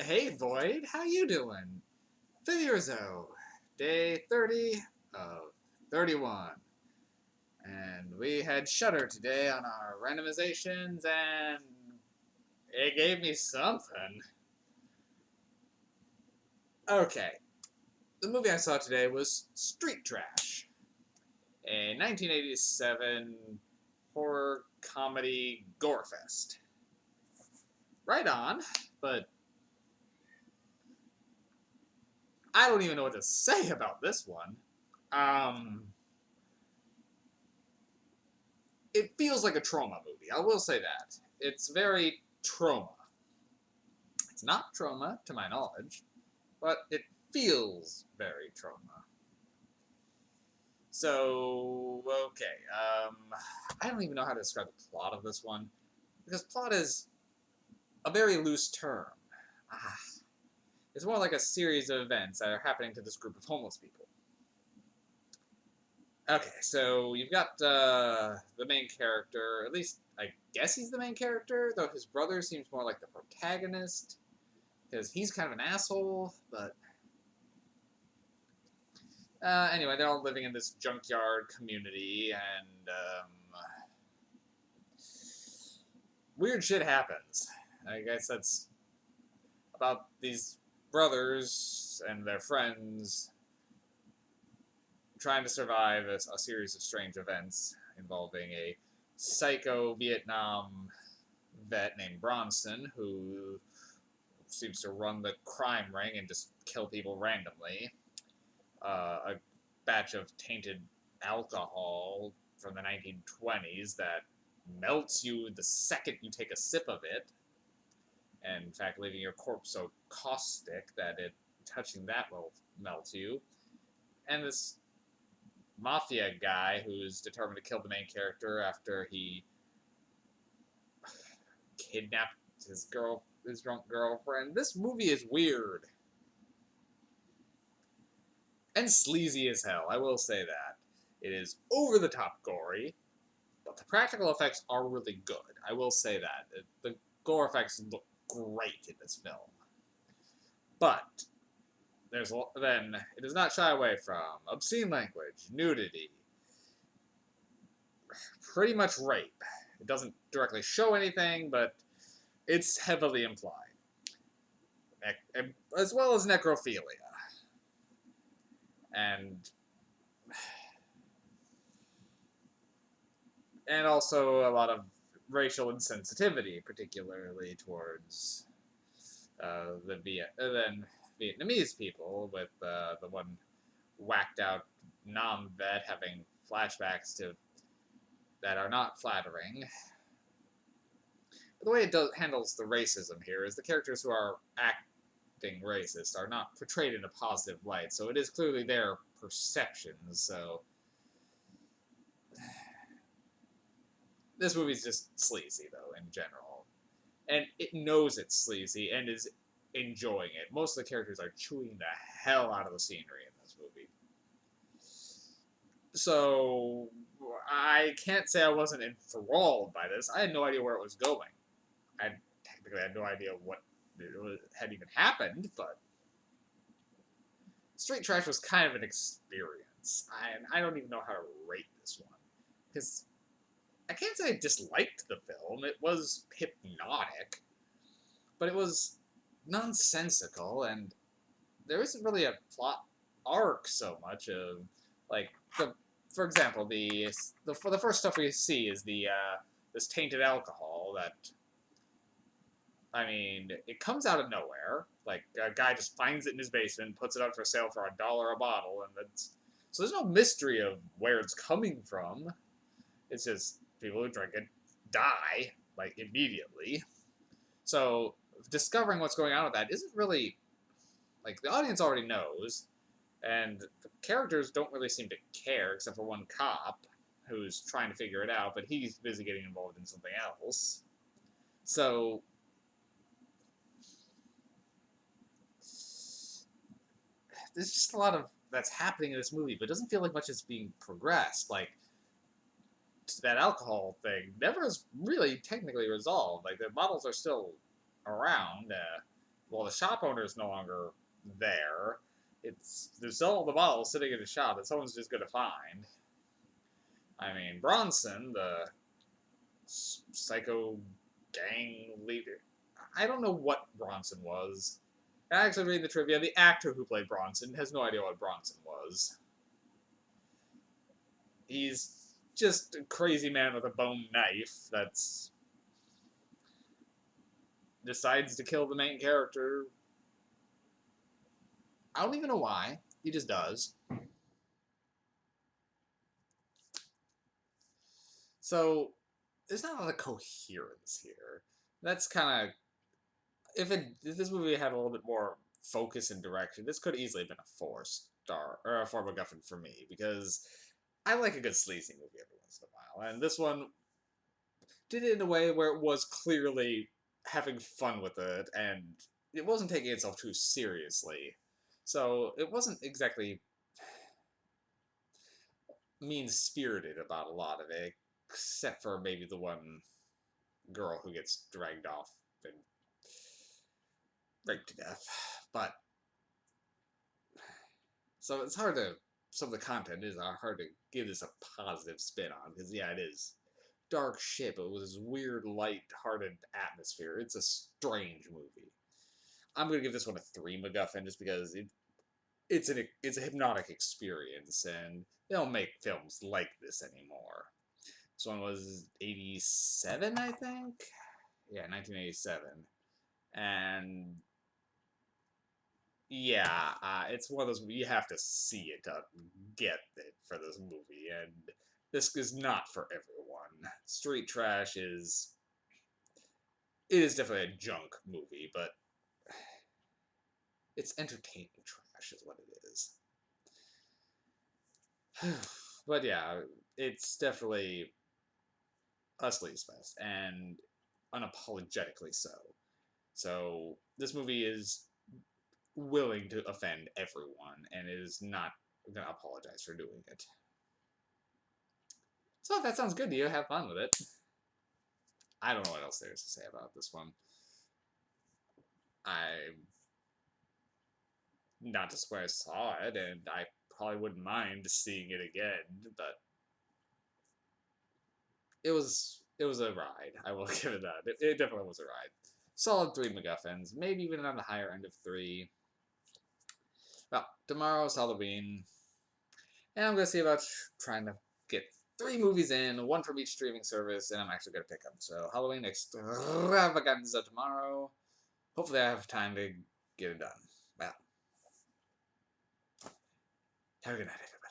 Hey Void, how you doing? 5 years ago, day 30 of 31. And we had Shutter today on our randomizations, and it gave me something. Okay, the movie I saw today was Street Trash, a 1987 horror comedy gore fest. Right on, but I don't even know what to say about this one. Um, it feels like a trauma movie. I will say that. It's very trauma. It's not trauma, to my knowledge, but it feels very trauma. So, okay. I don't even know how to describe the plot of this one, because plot is a very loose term. Ah, it's more like a series of events that are happening to this group of homeless people. Okay, so you've got the main character, at least I guess he's the main character, though his brother seems more like the protagonist, because he's kind of an asshole, but anyway, they're all living in this junkyard community, and weird shit happens. I guess that's about these brothers and their friends trying to survive a series of strange events involving a psycho Vietnam vet named Bronson who seems to run the crime ring and just kill people randomly. A batch of tainted alcohol from the 1920s that melts you the second you take a sip of it, and in fact, leaving your corpse so caustic that touching that will melt you. And this mafia guy who's determined to kill the main character after he kidnapped his drunk girlfriend. This movie is weird and sleazy as hell. I will say that it is over the top gory, but the practical effects are really good. I will say that the gore effects look great in this film, but then it does not shy away from obscene language, nudity, pretty much rape. It doesn't directly show anything, but it's heavily implied, as well as necrophilia, and also a lot of racial insensitivity, particularly towards then Vietnamese people, with the one whacked out Nam vet having flashbacks to that are not flattering. But the way it handles the racism here is the characters who are acting racist are not portrayed in a positive light, so it is clearly their perceptions. So this movie's just sleazy, though, in general, and it knows it's sleazy and is enjoying it. Most of the characters are chewing the hell out of the scenery in this movie. So I can't say I wasn't enthralled by this. I had no idea where it was going. I technically had no idea what had even happened, but Street Trash was kind of an experience. I don't even know how to rate this one, because I can't say I disliked the film. It was hypnotic, but it was nonsensical, and there isn't really a plot arc so much of, like, for example, the first stuff we see is this tainted alcohol that, I mean, it comes out of nowhere. Like, a guy just finds it in his basement, puts it out for sale for $1 a bottle, and so there's no mystery of where it's coming from. It's just people who drink it die, like, immediately. So discovering what's going on with that isn't really, like, the audience already knows, and the characters don't really seem to care, except for one cop who's trying to figure it out, but he's busy getting involved in something else. So there's just a lot of that's happening in this movie, but it doesn't feel like much is being progressed. Like, that alcohol thing never is really technically resolved. Like, the bottles are still around. Well, the shop owner is no longer there. There's all the bottles sitting in a shop that someone's just gonna find. I mean, Bronson, the psycho gang leader. I don't know what Bronson was. Actually, reading the trivia, the actor who played Bronson has no idea what Bronson was. He's just a crazy man with a bone knife that's decides to kill the main character. I don't even know why. He just does. So there's not a lot of coherence here. That's kind of if this movie had a little bit more focus and direction, this could easily have been a 4-star or a 4 MacGuffin for me because I like a good sleazy movie every once in a while, and this one did it in a way where it was clearly having fun with it, and it wasn't taking itself too seriously. So it wasn't exactly mean-spirited about a lot of it, except for maybe the one girl who gets dragged off and raped to death. But so it's hard to some of the content is hard to give this a positive spin on because yeah, it is dark shit, but with this weird, light-hearted atmosphere. It's a strange movie. I'm gonna give this one a 3 MacGuffin just because it's a hypnotic experience, and they don't make films like this anymore. This one was 87, I think. Yeah, 1987, and yeah, it's one of those you have to see it to get it for this movie, and this is not for everyone. Street Trash is definitely a junk movie, but it's entertaining trash is what it is. But yeah, it's definitely a sleaze fest, and unapologetically so. So this movie is willing to offend everyone, and it is not going to apologize for doing it. So if that sounds good to you, have fun with it. I don't know what else there is to say about this one. I'm not just where I saw it, and I probably wouldn't mind seeing it again, but it was a ride. I will give it that. It definitely was a ride. Solid 3 MacGuffins, maybe even on the higher end of 3. Well, tomorrow's Halloween, and I'm gonna see about trying to get 3 movies in, one from each streaming service, and I'm actually gonna pick them. So Halloween extravaganza tomorrow. Hopefully, I have time to get it done. Well, have a good night, everybody.